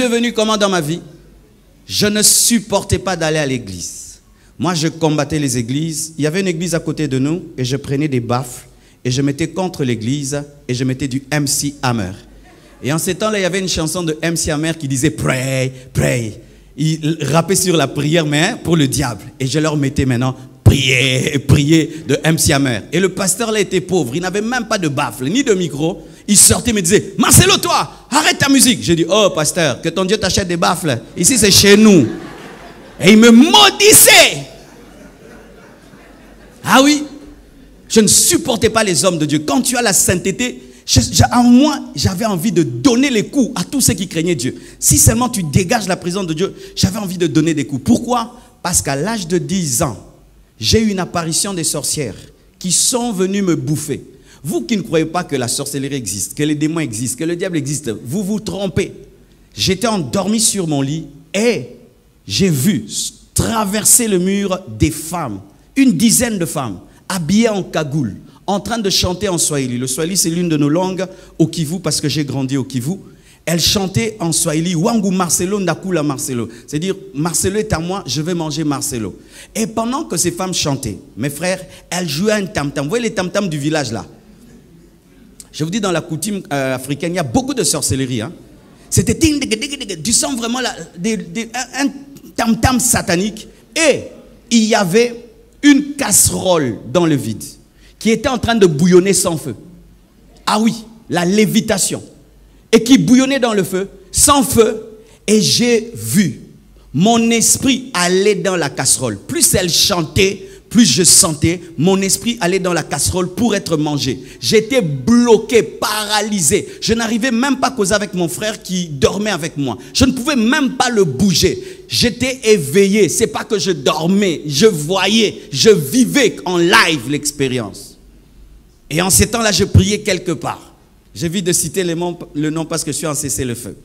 Devenu comment dans ma vie? Je ne supportais pas d'aller à l'église. Moi, je combattais les églises. Il y avait une église à côté de nous et je prenais des baffles et je mettais contre l'église et je mettais du MC Hammer. Et en ces temps-là, il y avait une chanson de MC Hammer qui disait « Pray, pray ». Il rappait sur la prière, mais pour le diable. Et je leur mettais maintenant « Priez, priez » de MC Hammer. Et le pasteur là était pauvre. Il n'avait même pas de baffle, ni de micro. Il sortait et me disait « Marcelo, toi, arrête ta musique ». J'ai dit « Oh, pasteur, que ton Dieu t'achète des baffles. Ici, c'est chez nous. » Et il me maudissait. Ah oui, je ne supportais pas les hommes de Dieu. Quand tu as la sainteté, en moi, j'avais envie de donner les coups à tous ceux qui craignaient Dieu. Si seulement tu dégages la présence de Dieu, j'avais envie de donner des coups. Pourquoi? Parce qu'à l'âge de 10 ans, j'ai eu une apparition des sorcières qui sont venues me bouffer. Vous qui ne croyez pas que la sorcellerie existe, que les démons existent, que le diable existe, vous vous trompez. J'étais endormi sur mon lit et j'ai vu traverser le mur des femmes, une dizaine de femmes, habillées en cagoule, en train de chanter en Swahili. Le Swahili, c'est l'une de nos langues au Kivu, parce que j'ai grandi au Kivu. Elles chantaient en Swahili, Wangu Marcelo, Ndakula Marcelo. C'est-à-dire, Marcelo est à moi, je vais manger Marcelo. Et pendant que ces femmes chantaient, mes frères, elles jouaient un tam-tam. Vous voyez les tam-tams du village là? Je vous dis, dans la coutume africaine, il y a beaucoup de sorcellerie. Hein? C'était du sang vraiment là, un tam-tam satanique. Et il y avait une casserole dans le vide qui était en train de bouillonner sans feu. Ah oui, la lévitation. Et qui bouillonnait dans le feu, sans feu. Et j'ai vu mon esprit aller dans la casserole. Plus elle chantait, plus je sentais mon esprit aller dans la casserole pour être mangé. J'étais bloqué, paralysé. Je n'arrivais même pas à causer avec mon frère qui dormait avec moi. Je ne pouvais même pas le bouger. J'étais éveillé. C'est pas que je dormais, je voyais, je vivais en live l'expérience. Et en ces temps-là, je priais quelque part. J'évite de citer le nom parce que je suis en cessez-le-feu.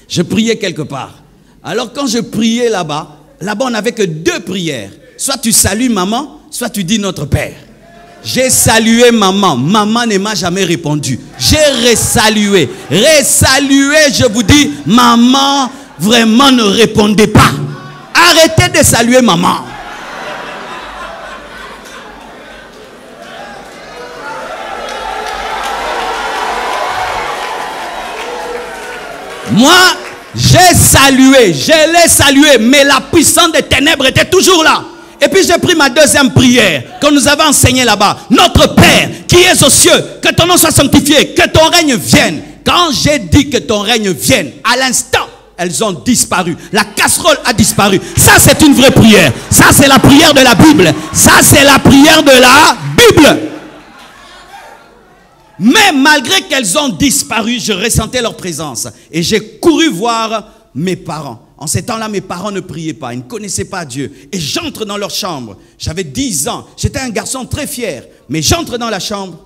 Je priais quelque part. Alors quand je priais là-bas, on n'avait que 2 prières. Soit tu salues maman, soit tu dis notre Père. J'ai salué maman. Maman ne m'a jamais répondu. J'ai resalué. Resalué, je vous dis, maman vraiment ne répondait pas. Arrêtez de saluer maman. Moi, j'ai salué, je l'ai salué, mais la puissance des ténèbres était toujours là. Et puis j'ai pris ma deuxième prière que nous avons enseignée là-bas. Notre Père qui es aux cieux, que ton nom soit sanctifié, que ton règne vienne. Quand j'ai dit que ton règne vienne, à l'instant, elles ont disparu. La casserole a disparu. Ça, c'est une vraie prière. Ça, c'est la prière de la Bible. Ça, c'est la prière de la Bible. Mais malgré qu'elles ont disparu, je ressentais leur présence. Et j'ai couru voir mes parents. En ces temps-là, mes parents ne priaient pas. Ils ne connaissaient pas Dieu. Et j'entre dans leur chambre. J'avais 10 ans. J'étais un garçon très fier. Mais j'entre dans la chambre.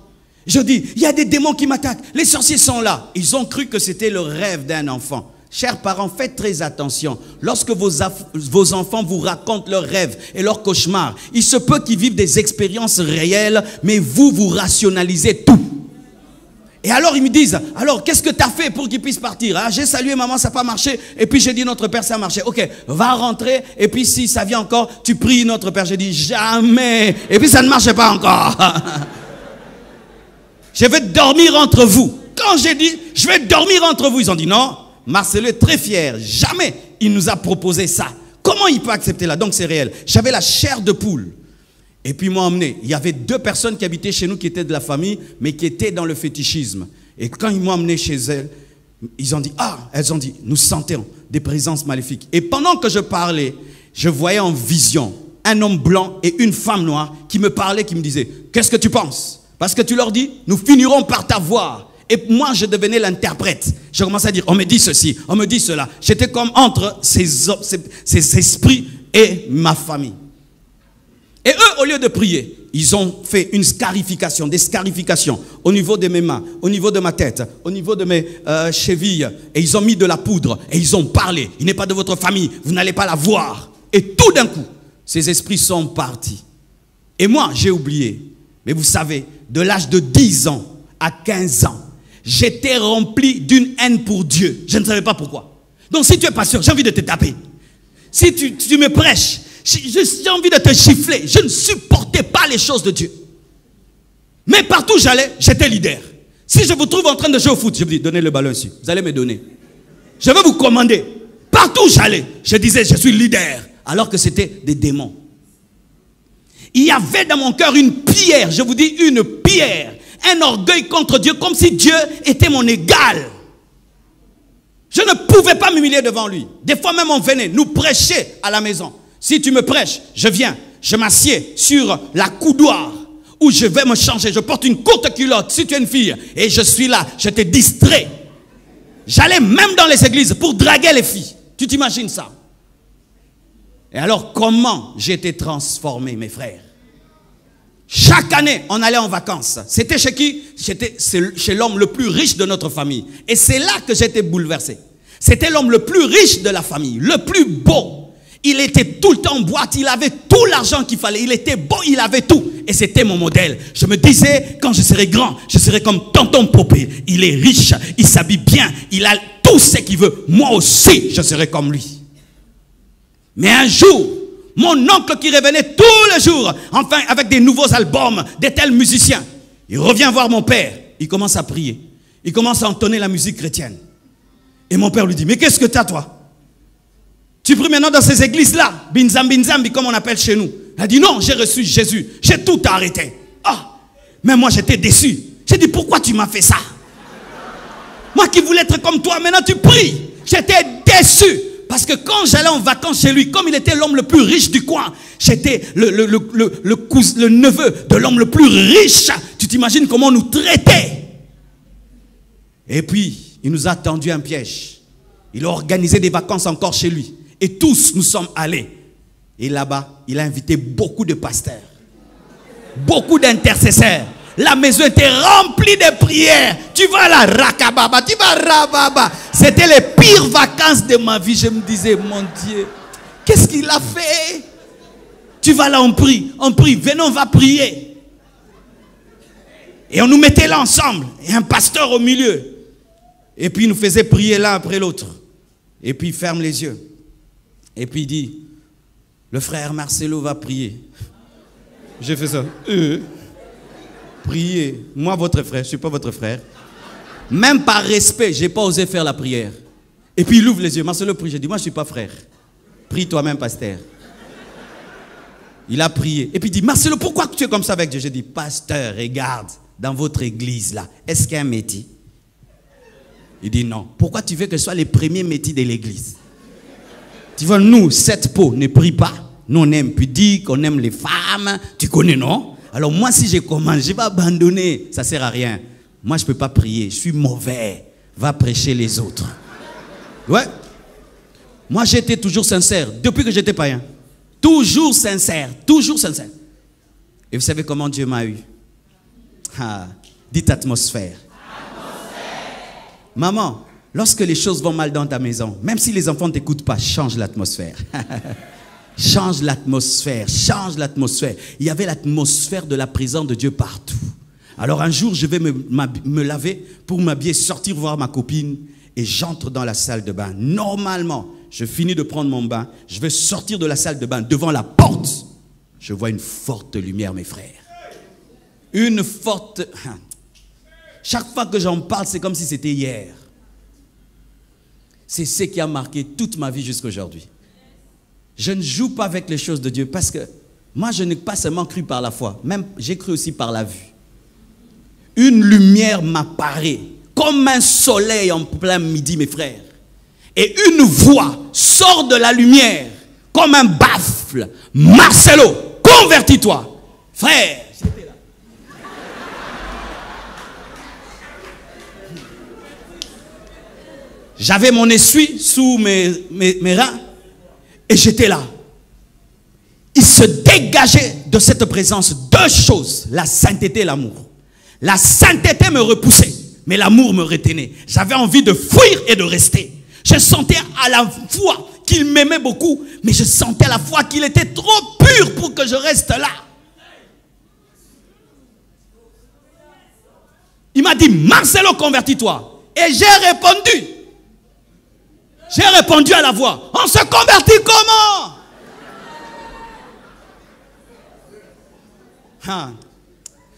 Je dis, il y a des démons qui m'attaquent. Les sorciers sont là. Ils ont cru que c'était le rêve d'un enfant. Chers parents, faites très attention. Lorsque vos enfants vous racontent leurs rêves et leurs cauchemars, il se peut qu'ils vivent des expériences réelles, mais vous rationalisez tout. Et alors ils me disent, alors qu'est-ce que tu as fait pour qu'ils puissent partir? Ah, j'ai salué maman, ça n'a pas marché. Et puis j'ai dit notre Père, ça a marché. Ok, va rentrer. Et puis si ça vient encore, tu pries notre Père. J'ai dit jamais. Et puis ça ne marchait pas encore. Je vais dormir entre vous. Quand j'ai dit, je vais dormir entre vous, ils ont dit non. Marcelo est très fier. Jamais il nous a proposé ça. Comment il peut accepter là? Donc c'est réel. J'avais la chair de poule. Et puis ils m'ont emmené. Il y avait 2 personnes qui habitaient chez nous qui étaient de la famille, mais qui étaient dans le fétichisme. Et quand ils m'ont emmené chez elles, ils ont dit, elles ont dit, nous sentons des présences maléfiques. Et pendant que je parlais, je voyais en vision un homme blanc et une femme noire qui me parlaient, qui me disaient, qu'est-ce que tu penses? Parce que tu leur dis, nous finirons par t'avoir. Et moi, je devenais l'interprète. Je commençais à dire, on me dit ceci, on me dit cela. J'étais comme entre ces esprits et ma famille. Et eux, au lieu de prier, ils ont fait une scarification, des scarifications au niveau de mes mains, au niveau de ma tête, au niveau de mes chevilles. Et ils ont mis de la poudre et ils ont parlé. Il n'est pas de votre famille, vous n'allez pas la voir. Et tout d'un coup, ces esprits sont partis. Et moi, j'ai oublié. Mais vous savez, de l'âge de 10 ans à 15 ans, j'étais rempli d'une haine pour Dieu. Je ne savais pas pourquoi. Donc si tu es pasteur, j'ai envie de te taper. Si tu me prêches, j'ai envie de te gifler. Je ne supportais pas les choses de Dieu. Mais partout où j'allais, j'étais leader. Si je vous trouve en train de jouer au foot, je vous dis, donnez le ballon ici. Vous allez me donner. Je vais vous commander. Partout où j'allais, je disais, je suis leader. Alors que c'était des démons. Il y avait dans mon cœur une pierre, je vous dis une pierre. Un orgueil contre Dieu, comme si Dieu était mon égal. Je ne pouvais pas m'humilier devant lui. Des fois même on venait nous prêcher à la maison. Si tu me prêches, je viens, je m'assieds sur la coudoir où je vais me changer. Je porte une courte culotte si tu es une fille et je suis là, je te distrais. J'allais même dans les églises pour draguer les filles. Tu t'imagines ça? Et alors comment j'ai été transformé, mes frères? Chaque année, on allait en vacances. C'était chez qui? C'était chez l'homme le plus riche de notre famille. Et c'est là que j'étais bouleversé. C'était l'homme le plus riche de la famille, le plus beau. Il était tout le temps en boîte, il avait tout l'argent qu'il fallait. Il était beau, il avait tout. Et c'était mon modèle. Je me disais, quand je serai grand, je serai comme tonton Popé. Il est riche, il s'habille bien, il a tout ce qu'il veut. Moi aussi, je serai comme lui. Mais un jour, mon oncle qui revenait tous les jours, enfin avec des nouveaux albums, des tels musiciens, il revient voir mon père, il commence à prier, il commence à entonner la musique chrétienne. Et mon père lui dit, mais qu'est-ce que tu as toi? Tu pries maintenant dans ces églises-là, binzambi comme on appelle chez nous. Il a dit, non, j'ai reçu Jésus, j'ai tout arrêté. Ah, mais moi j'étais déçu. J'ai dit, pourquoi tu m'as fait ça? Moi qui voulais être comme toi, maintenant tu pries. J'étais déçu. Parce que quand j'allais en vacances chez lui, comme il était l'homme le plus riche du coin, j'étais le neveu de l'homme le plus riche. Tu t'imagines comment on nous traitait? Et puis, il nous a tendu un piège. Il a organisé des vacances encore chez lui. Et tous, nous sommes allés. Et là-bas, il a invité beaucoup de pasteurs. Beaucoup d'intercesseurs. La maison était remplie de prières. Tu vas là, rakababa, tu vas rababa. C'était les pires vacances de ma vie. Je me disais, mon Dieu, qu'est-ce qu'il a fait? Tu vas là, on prie, venez, on va prier. Et on nous mettait là ensemble. Et un pasteur au milieu. Et puis il nous faisait prier l'un après l'autre. Et puis il ferme les yeux. Et puis il dit, le frère Marcelo va prier. J'ai fait ça. Priez. Moi, votre frère, je ne suis pas votre frère. Même par respect, je n'ai pas osé faire la prière. Et puis il ouvre les yeux. Marcelo prie. J'ai dit, moi, je ne suis pas frère. Prie toi-même, pasteur. Il a prié. Et puis il dit, Marcelo, pourquoi tu es comme ça avec Dieu? J'ai dit, pasteur, regarde, dans votre église là, est-ce qu'il y a un métier? Il dit, non. Pourquoi tu veux que ce soit les premiers métiers de l'église? Tu vois, nous, cette peau ne prie pas. Nous, on aime pudique, on aime les femmes. Tu connais, non? Alors moi, si je commence, je vais abandonner. Ça ne sert à rien. Moi, je ne peux pas prier. Je suis mauvais. Va prêcher les autres. Ouais. Moi, j'étais toujours sincère. Depuis que j'étais païen. Toujours sincère. Toujours sincère. Et vous savez comment Dieu m'a eu? Ah, dites atmosphère. Maman, lorsque les choses vont mal dans ta maison, même si les enfants ne t'écoutent pas, change l'atmosphère. Change l'atmosphère, change l'atmosphère. Il y avait l'atmosphère de la présence de Dieu partout. Alors un jour, je vais me laver pour m'habiller, sortir voir ma copine et j'entre dans la salle de bain. Normalement, je finis de prendre mon bain, je vais sortir de la salle de bain. Devant la porte, je vois une forte lumière, mes frères. Une forte... Chaque fois que j'en parle, c'est comme si c'était hier. C'est ce qui a marqué toute ma vie jusqu'à aujourd'hui. Je ne joue pas avec les choses de Dieu parce que moi, je n'ai pas seulement cru par la foi, même j'ai cru aussi par la vue. Une lumière m'apparaît comme un soleil en plein midi, mes frères. Et une voix sort de la lumière comme un baffle. Marcelo, convertis-toi. Frère, j'étais là. J'avais mon essuie sous mes reins. Et j'étais là. Il se dégageait de cette présence deux choses, la sainteté et l'amour. La sainteté me repoussait, mais l'amour me retenait. J'avais envie de fuir et de rester. Je sentais à la fois qu'il m'aimait beaucoup, mais je sentais à la fois qu'il était trop pur pour que je reste là. Il m'a dit, Marcelo, convertis-toi. Et j'ai répondu à la voix. On se convertit comment?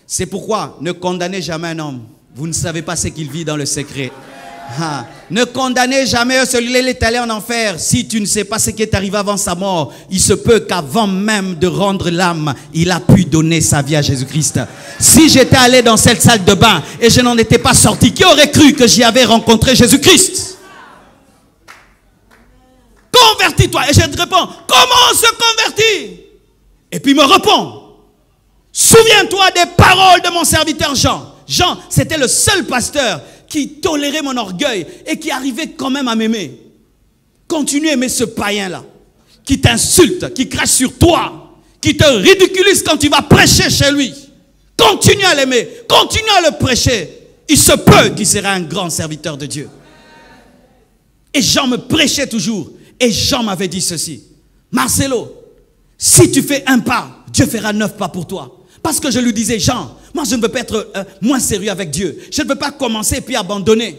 C'est pourquoi ne condamnez jamais un homme. Vous ne savez pas ce qu'il vit dans le secret. Ne condamnez jamais celui-là, il est allé en enfer. Si tu ne sais pas ce qui est arrivé avant sa mort, il se peut qu'avant même de rendre l'âme, il a pu donner sa vie à Jésus-Christ. Si j'étais allé dans cette salle de bain et je n'en étais pas sorti, qui aurait cru que j'y avais rencontré Jésus-Christ? Convertis-toi. Et je te réponds, comment on se convertit? Et puis il me répond, souviens-toi des paroles de mon serviteur Jean. Jean, c'était le seul pasteur qui tolérait mon orgueil et qui arrivait quand même à m'aimer. Continue à aimer ce païen-là, qui t'insulte, qui crache sur toi, qui te ridiculise quand tu vas prêcher chez lui. Continue à l'aimer, continue à le prêcher. Il se peut qu'il sera un grand serviteur de Dieu. Et Jean me prêchait toujours. Et Jean m'avait dit ceci, Marcelo, si tu fais un pas, Dieu fera 9 pas pour toi. Parce que je lui disais, Jean, moi je ne veux pas être moins sérieux avec Dieu. Je ne veux pas commencer et puis abandonner.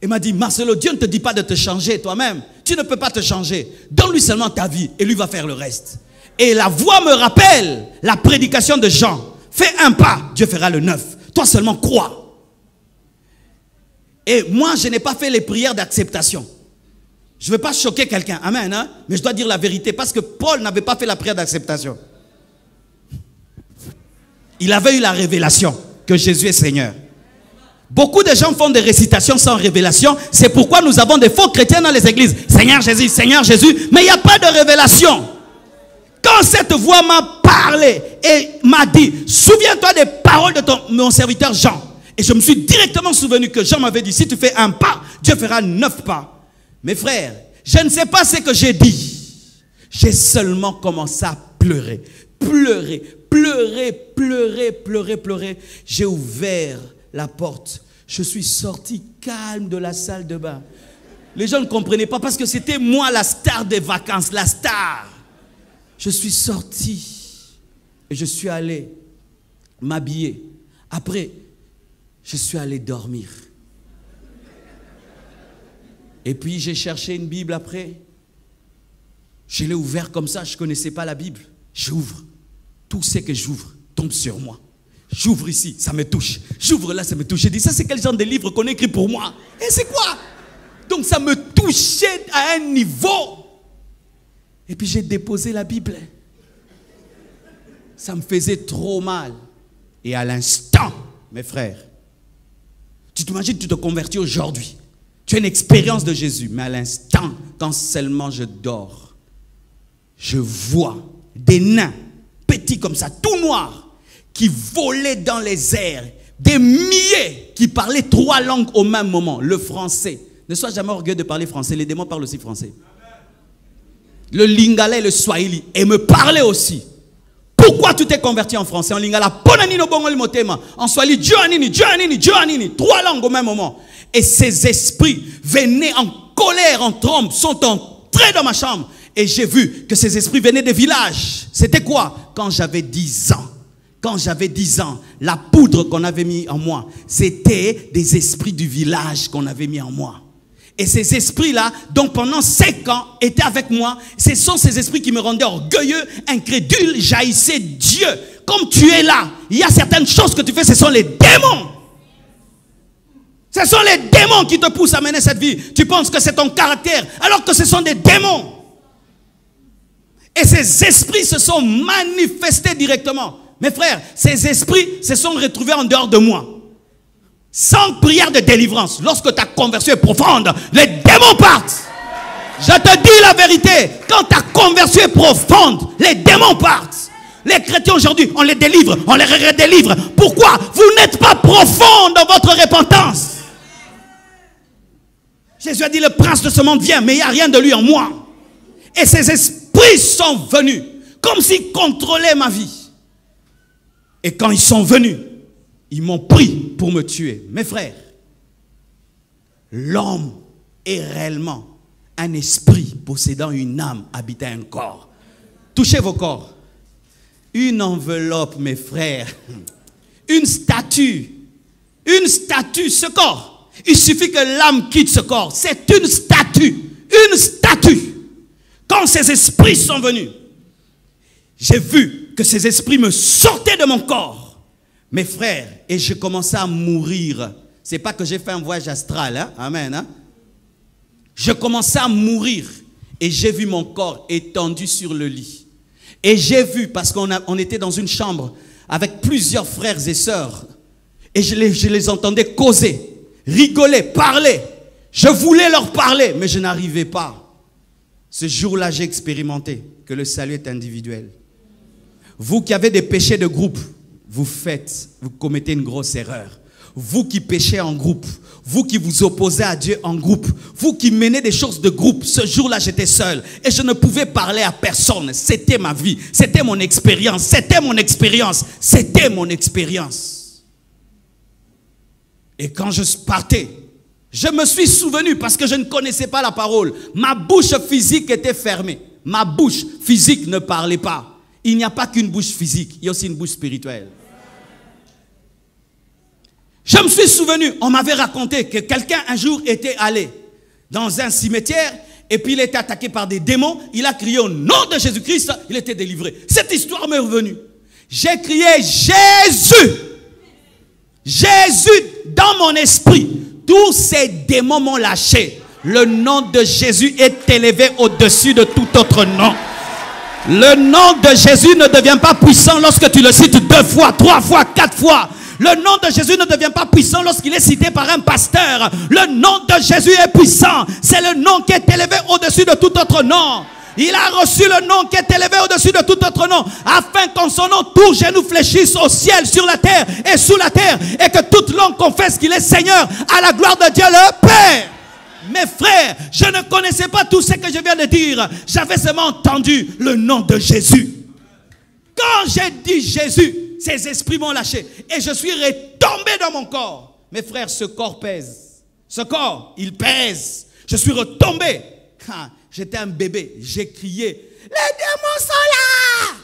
Il m'a dit, Marcelo, Dieu ne te dit pas de te changer toi-même. Tu ne peux pas te changer. Donne-lui seulement ta vie et lui va faire le reste. Et la voix me rappelle la prédication de Jean. Fais un pas, Dieu fera le 9. Toi seulement crois. Et moi, je n'ai pas fait les prières d'acceptation. Je ne veux pas choquer quelqu'un, amen, hein? Mais je dois dire la vérité parce que Paul n'avait pas fait la prière d'acceptation. Il avait eu la révélation que Jésus est Seigneur. Beaucoup de gens font des récitations sans révélation. C'est pourquoi nous avons des faux chrétiens dans les églises. Seigneur Jésus, mais il n'y a pas de révélation. Quand cette voix m'a parlé et m'a dit, souviens-toi des paroles de mon serviteur Jean. Et je me suis directement souvenu que Jean m'avait dit, si tu fais un pas, Dieu fera 9 pas. Mes frères, je ne sais pas ce que j'ai dit. J'ai seulement commencé à pleurer. Pleurer. J'ai ouvert la porte. Je suis sorti calme de la salle de bain. Les gens ne comprenaient pas parce que c'était moi la star des vacances, la star. Je suis sorti et je suis allé m'habiller. Après, je suis allé dormir. Et puis j'ai cherché une Bible après. Je l'ai ouvert comme ça, je ne connaissais pas la Bible. J'ouvre. Tout ce que j'ouvre tombe sur moi. J'ouvre ici, ça me touche. J'ouvre là, ça me touche. J'ai dit, ça c'est quel genre de livre qu'on écrit pour moi? Et c'est quoi? Donc ça me touchait à un niveau. Et puis j'ai déposé la Bible. Ça me faisait trop mal. Et à l'instant, mes frères, tu t'imagines, tu te convertis aujourd'hui. Tu as une expérience de Jésus. Mais à l'instant, quand seulement je dors, je vois des nains, petits comme ça, tout noirs, qui volaient dans les airs, des milliers qui parlaient 3 langues au même moment, le français. Ne sois jamais orgueilleux de parler français, les démons parlent aussi français. Le lingala et le swahili, et me parlaient aussi. Pourquoi tu t'es converti en français? En lingala, en swahili, Dieu anini, 3 langues au même moment. Et ces esprits venaient en colère, en trombe, sont entrés dans ma chambre. Et j'ai vu que ces esprits venaient des villages. C'était quoi? Quand j'avais 10 ans. Quand j'avais 10 ans, la poudre qu'on avait mis en moi, c'était des esprits du village qu'on avait mis en moi. Et ces esprits-là, donc pendant 5 ans, étaient avec moi. Ce sont ces esprits qui me rendaient orgueilleux, incrédule, jaillissaient Dieu. Comme tu es là, il y a certaines choses que tu fais, ce sont les démons. Ce sont les démons qui te poussent à mener cette vie. Tu penses que c'est ton caractère, alors que ce sont des démons. Et ces esprits se sont manifestés directement. Mes frères, ces esprits se sont retrouvés en dehors de moi. Sans prière de délivrance, lorsque ta conversion est profonde, les démons partent. Je te dis la vérité, quand ta conversion est profonde, les démons partent. Les chrétiens aujourd'hui, on les délivre, on les redélivre. Pourquoi? Vous n'êtes pas profond dans votre repentance. Jésus a dit, le prince de ce monde vient, mais il n'y a rien de lui en moi. Et ces esprits sont venus, comme s'ils contrôlaient ma vie. Et quand ils sont venus, ils m'ont pris pour me tuer. Mes frères, l'homme est réellement un esprit possédant une âme habitant un corps. Touchez vos corps. Une enveloppe, mes frères. Une statue. Une statue, ce corps. Il suffit que l'âme quitte ce corps. C'est une statue. Une statue. Quand ces esprits sont venus, j'ai vu que ces esprits me sortaient de mon corps. Mes frères, et j'ai commencé à mourir. C'est pas que j'ai fait un voyage astral, hein? Amen. Hein? Je commençais à mourir et j'ai vu mon corps étendu sur le lit. Et j'ai vu, parce qu'on était dans une chambre avec plusieurs frères et sœurs, et je les entendais causer, rigoler, parler. Je voulais leur parler, mais je n'arrivais pas. Ce jour-là, j'ai expérimenté que le salut est individuel. Vous qui avez des péchés de groupe, vous commettez une grosse erreur. Vous qui péchez en groupe, vous qui vous opposez à Dieu en groupe, vous qui menez des choses de groupe, ce jour-là j'étais seul et je ne pouvais parler à personne. C'était ma vie, c'était mon expérience, c'était mon expérience, c'était mon expérience. Et quand je partais, je me suis souvenu parce que je ne connaissais pas la parole. Ma bouche physique était fermée. Ma bouche physique ne parlait pas. Il n'y a pas qu'une bouche physique, il y a aussi une bouche spirituelle. Je me suis souvenu, on m'avait raconté que quelqu'un un jour était allé dans un cimetière et puis il était attaqué par des démons. Il a crié au nom de Jésus-Christ, il était délivré. Cette histoire m'est revenue. J'ai crié Jésus. Jésus dans mon esprit. Tous ces démons m'ont lâché. Le nom de Jésus est élevé au-dessus de tout autre nom. Le nom de Jésus ne devient pas puissant lorsque tu le cites 2 fois, 3 fois, 4 fois. Le nom de Jésus ne devient pas puissant lorsqu'il est cité par un pasteur. Le nom de Jésus est puissant. C'est le nom qui est élevé au-dessus de tout autre nom. Il a reçu le nom qui est élevé au-dessus de tout autre nom, afin qu'en son nom, tout genou fléchisse au ciel, sur la terre et sous la terre, et que toute langue confesse qu'il est Seigneur, à la gloire de Dieu le Père. Mes frères, je ne connaissais pas tout ce que je viens de dire. J'avais seulement entendu le nom de Jésus. Quand j'ai dit Jésus, ces esprits m'ont lâché et je suis retombé dans mon corps. Mes frères, ce corps pèse. Ce corps, il pèse. Je suis retombé. J'étais un bébé. J'ai crié, les démons sont là.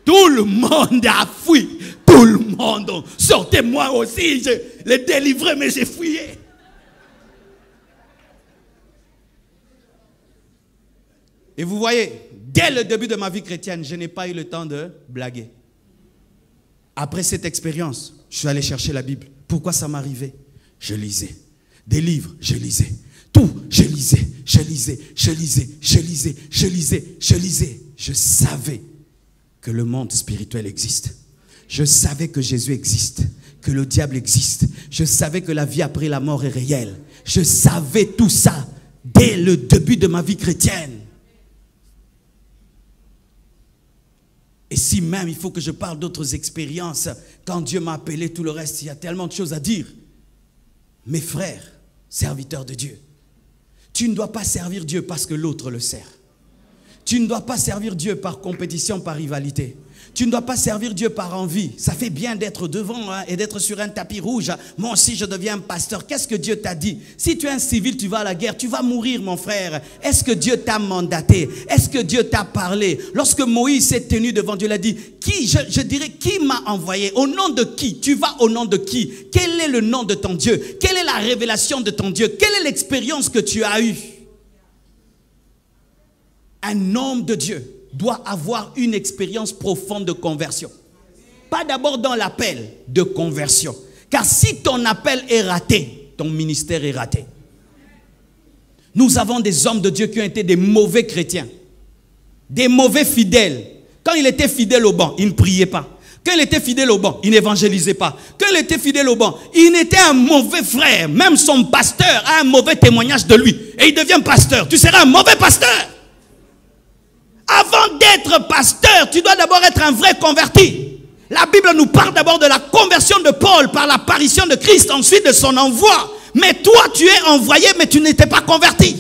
Tout le monde a fui. Tout le monde. Sortez-moi aussi. Je les délivrais, mais j'ai fuyé. Et vous voyez, dès le début de ma vie chrétienne, je n'ai pas eu le temps de blaguer. Après cette expérience, je suis allé chercher la Bible. Pourquoi ça m'arrivait? Je lisais. Des livres, je lisais. Tout, je lisais, je lisais, je lisais, je lisais, je lisais, je lisais. Je savais que le monde spirituel existe. Je savais que Jésus existe, que le diable existe. Je savais que la vie après la mort est réelle. Je savais tout ça dès le début de ma vie chrétienne. Et si même il faut que je parle d'autres expériences, quand Dieu m'a appelé, tout le reste, il y a tellement de choses à dire. Mes frères, serviteurs de Dieu, tu ne dois pas servir Dieu parce que l'autre le sert. Tu ne dois pas servir Dieu par compétition, par rivalité. Tu ne dois pas servir Dieu par envie. Ça fait bien d'être devant et d'être sur un tapis rouge. Moi aussi, je deviens un pasteur. Qu'est-ce que Dieu t'a dit? Si tu es un civil, tu vas à la guerre, tu vas mourir, mon frère. Est-ce que Dieu t'a mandaté? Est-ce que Dieu t'a parlé? Lorsque Moïse s'est tenu devant Dieu, il a dit, je dirais, qui m'a envoyé? Au nom de qui? Tu vas au nom de qui? Quel est le nom de ton Dieu? Quelle est la révélation de ton Dieu? Quelle est l'expérience que tu as eue? Un homme de Dieu doit avoir une expérience profonde de conversion. Pas d'abord dans l'appel de conversion. Car si ton appel est raté, ton ministère est raté. Nous avons des hommes de Dieu qui ont été des mauvais chrétiens. Des mauvais fidèles. Quand il était fidèle au banc, il ne priait pas. Quand il était fidèle au banc, il n'évangélisait pas. Quand il était fidèle au banc, il était un mauvais frère. Même son pasteur a un mauvais témoignage de lui. Et il devient pasteur. Tu seras un mauvais pasteur. Avant d'être pasteur, tu dois d'abord être un vrai converti. La Bible nous parle d'abord de la conversion de Paul par l'apparition de Christ, ensuite de son envoi. Mais toi, tu es envoyé, mais tu n'étais pas converti.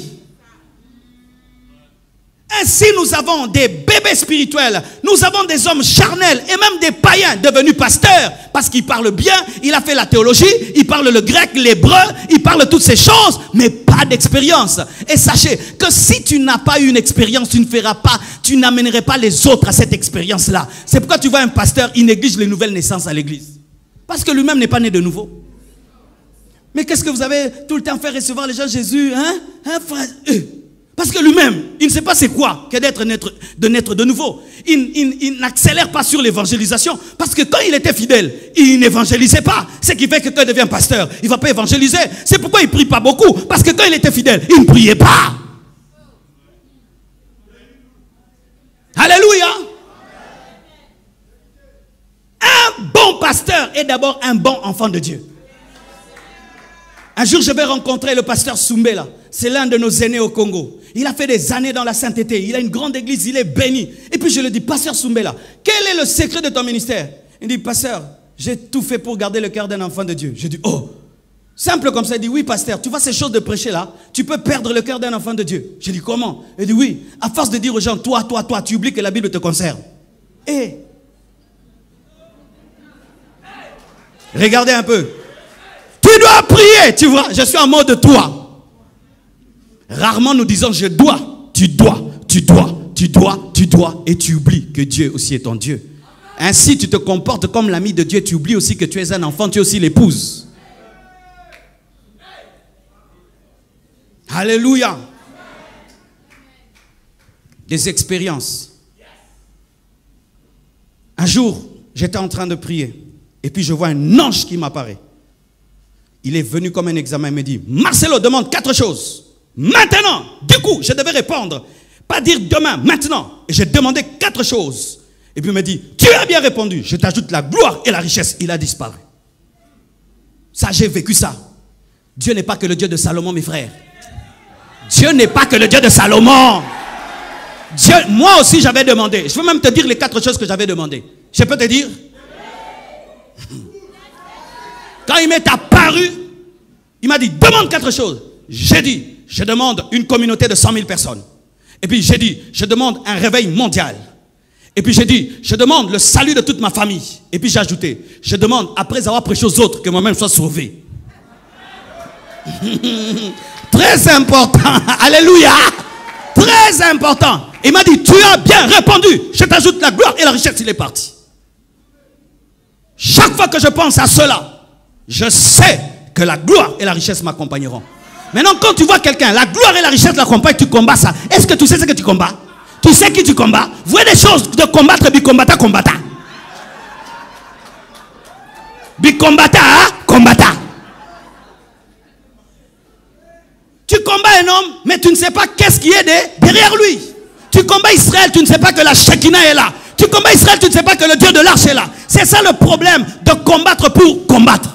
Ainsi, nous avons des bébés spirituels, nous avons des hommes charnels et même des païens devenus pasteurs parce qu'ils parlent bien, il a fait la théologie, il parle le grec, l'hébreu, il parle toutes ces choses, mais pas d'expérience. Et sachez que si tu n'as pas eu une expérience, tu ne feras pas, tu n'amènerais pas les autres à cette expérience-là. C'est pourquoi tu vois un pasteur, il néglige les nouvelles naissances à l'église. Parce que lui-même n'est pas né de nouveau. Mais qu'est-ce que vous avez tout le temps fait recevoir les gens Jésus, hein? Frère? Parce que lui-même, il ne sait pas c'est quoi que de naître de nouveau. Il n'accélère pas sur l'évangélisation. Parce que quand il était fidèle, il n'évangélisait pas. Ce qui fait que quand il devient pasteur, il ne va pas évangéliser. C'est pourquoi il ne prie pas beaucoup. Parce que quand il était fidèle, il ne priait pas. Alléluia. Un bon pasteur est d'abord un bon enfant de Dieu. Un jour, je vais rencontrer le pasteur Soumbé là. C'est l'un de nos aînés au Congo. Il a fait des années dans la sainteté. Il a une grande église, il est béni. Et puis je lui dis, pasteur Soumbé là, quel est le secret de ton ministère? Il dit, pasteur, j'ai tout fait pour garder le cœur d'un enfant de Dieu. Je dis, oh, simple comme ça. Il dit, oui pasteur, tu vois ces choses de prêcher là, tu peux perdre le cœur d'un enfant de Dieu. Je dis, comment? Il dit, oui, à force de dire aux gens, toi, tu oublies que la Bible te concerne. Et regardez un peu. Tu dois prier, tu vois, je suis en mode toi. Rarement nous disons je dois, tu dois, et tu oublies que Dieu aussi est ton Dieu. Ainsi tu te comportes comme l'ami de Dieu, tu oublies aussi que tu es un enfant, tu es aussi l'épouse. Alléluia. Des expériences. Un jour, j'étais en train de prier et puis je vois un ange qui m'apparaît. Il est venu comme un examen, il me dit, Marcelo demande 4 choses. Maintenant, du coup, je devais répondre. Pas dire demain, maintenant. Et j'ai demandé 4 choses. Et puis il me dit, tu as bien répondu. Je t'ajoute la gloire et la richesse. Il a disparu. Ça, j'ai vécu ça. Dieu n'est pas que le Dieu de Salomon, mes frères. Dieu n'est pas que le Dieu de Salomon. Dieu, moi aussi, j'avais demandé. Je veux même te dire les 4 choses que j'avais demandé. Je peux te dire? Quand il m'est apparu, il m'a dit, demande 4 choses. J'ai dit, je demande une communauté de 100 000 personnes. Et puis j'ai dit, je demande un réveil mondial. Et puis j'ai dit, je demande le salut de toute ma famille. Et puis j'ai ajouté, je demande, après avoir prêché aux autres, que moi-même sois sauvé. Très important. Alléluia. Très important. Il m'a dit, tu as bien répondu. Je t'ajoute la gloire et la richesse. Il est parti. Chaque fois que je pense à cela, je sais que la gloire et la richesse m'accompagneront. Maintenant, quand tu vois quelqu'un, la gloire et la richesse l'accompagnent, tu combats ça. Est-ce que tu sais ce que tu combats? Tu sais qui tu combats? Vous voyez des choses de combattre, bicombatta, combatta. Bicombatta, combatta. Tu combats un homme, mais tu ne sais pas qu'est-ce qui est derrière lui. Tu combats Israël, tu ne sais pas que la Shekinah est là. Tu combats Israël, tu ne sais pas que le Dieu de l'arche est là. C'est ça le problème de combattre pour combattre.